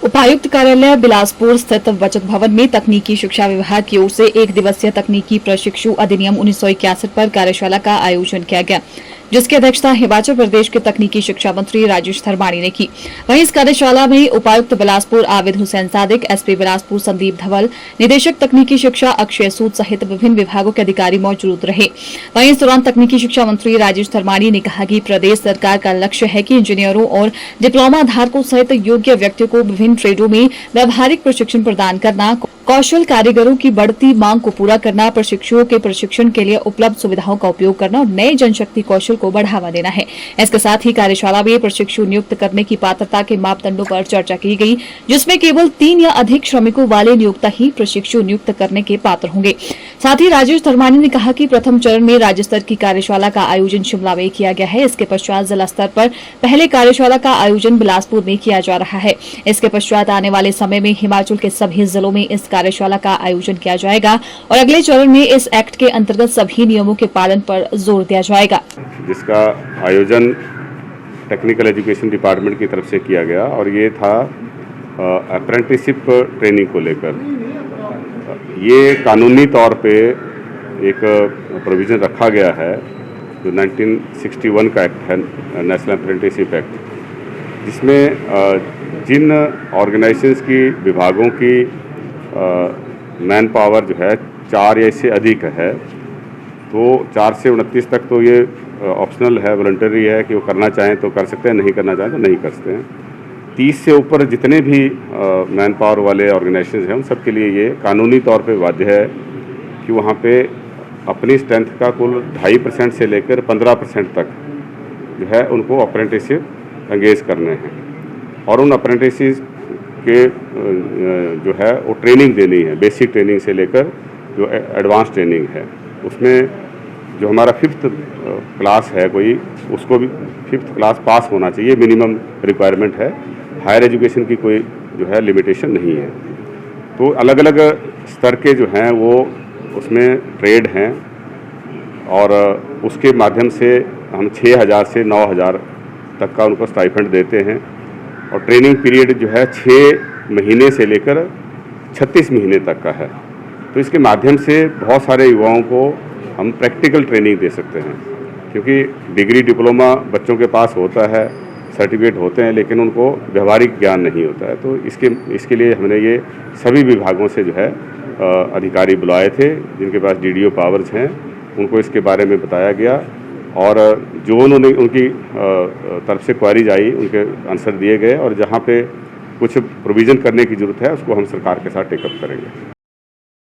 उपायुक्त कार्यालय बिलासपुर स्थित बचत भवन में तकनीकी शिक्षा विभाग की ओर से 1 दिवसीय तकनीकी प्रशिक्षु अधिनियम 1981 पर कार्यशाला का आयोजन किया गया, जिसकी अध्यक्षता हिमाचल प्रदेश के तकनीकी शिक्षा मंत्री राजेश धर्माणी ने की। वहीं इस कार्यशाला में उपायुक्त बिलासपुर आबिद हुसैन सादिक, एसपी बिलासपुर संदीप धवल, निदेशक तकनीकी शिक्षा अक्षय सूद सहित विभिन्न विभागों के अधिकारी मौजूद रहे। वहीं इस दौरान तकनीकी शिक्षा मंत्री राजेश धर्माणी ने कहा कि प्रदेश सरकार का लक्ष्य है कि इंजीनियरों और डिप्लोमा धारकों सहित योग्य व्यक्तियों को विभिन्न ट्रेडों में व्यावहारिक प्रशिक्षण प्रदान करना, कौशल कारीगरों की बढ़ती मांग को पूरा करना, प्रशिक्षुओं के प्रशिक्षण के लिए उपलब्ध सुविधाओं का उपयोग करना और नए जनशक्ति कौशल को बढ़ावा देना है। इसके साथ ही कार्यशाला में प्रशिक्षु नियुक्त करने की पात्रता के मापदंडों पर चर्चा की गई, जिसमें केवल 3 या अधिक श्रमिकों वाले नियोक्ता ही प्रशिक्षु नियुक्त करने के पात्र होंगे। साथ ही राजेश धर्माणी ने कहा कि प्रथम चरण में राज्य स्तर की कार्यशाला का आयोजन शिमला में किया गया है। इसके पश्चात जिला स्तर पर पहले कार्यशाला का आयोजन बिलासपुर में किया जा रहा है। इसके पश्चात आने वाले समय में हिमाचल के सभी जिलों में इस कार्यशाला का आयोजन किया जाएगा और अगले चरण में इस एक्ट के अंतर्गत सभी नियमों के पालन पर जोर दिया जाएगा, जिसका आयोजन टेक्निकल एजुकेशन डिपार्टमेंट की तरफ से किया गया और ये था अप्रेंटिसशिप ट्रेनिंग को लेकर। ये कानूनी तौर पे एक प्रोविज़न रखा गया है जो 1961 का एक्ट है, नेशनल अप्रेंटिसशिप एक्ट, जिसमें जिन ऑर्गेनाइजेशंस की विभागों की मैन पावर जो है 4 या इससे अधिक है, तो 4 से 29 तक तो ये ऑप्शनल है, वॉलंटरी है कि वो करना चाहें तो कर सकते हैं, नहीं करना चाहें तो नहीं कर सकते हैं। 30 से ऊपर जितने भी मैन पावर वाले ऑर्गेनाइजेशंस हैं उन सब के लिए ये कानूनी तौर पे बाध्य है कि वहाँ पे अपनी स्ट्रेंथ का कुल 2.5% से लेकर 15% तक जो है उनको अप्रेंटिसशिप एंगेज करने हैं और उन अप्रेंटिस के जो है वो ट्रेनिंग देनी है, बेसिक ट्रेनिंग से लेकर जो एडवांस ट्रेनिंग है। उसमें जो हमारा 5th क्लास है कोई, उसको भी 5th क्लास पास होना चाहिए, मिनिमम रिक्वायरमेंट है। हायर एजुकेशन की कोई जो है लिमिटेशन नहीं है। तो अलग अलग स्तर के जो हैं वो उसमें ट्रेड हैं और उसके माध्यम से हम 6,000 से 9,000 तक का उनको स्टाइपेंड देते हैं और ट्रेनिंग पीरियड जो है 6 महीने से लेकर 36 महीने तक का है। तो इसके माध्यम से बहुत सारे युवाओं को हम प्रैक्टिकल ट्रेनिंग दे सकते हैं, क्योंकि डिग्री डिप्लोमा बच्चों के पास होता है, सर्टिफिकेट होते हैं, लेकिन उनको व्यवहारिक ज्ञान नहीं होता है। तो इसके लिए हमने ये सभी विभागों से जो है अधिकारी बुलाए थे जिनके पास डीडीओ पावर्स हैं, उनको इसके बारे में बताया गया और जो उन्होंने उनकी तरफ से क्वारीज आई उनके आंसर दिए गए और जहाँ पे कुछ प्रोविज़न करने की ज़रूरत है उसको हम सरकार के साथ टेकअप करेंगे।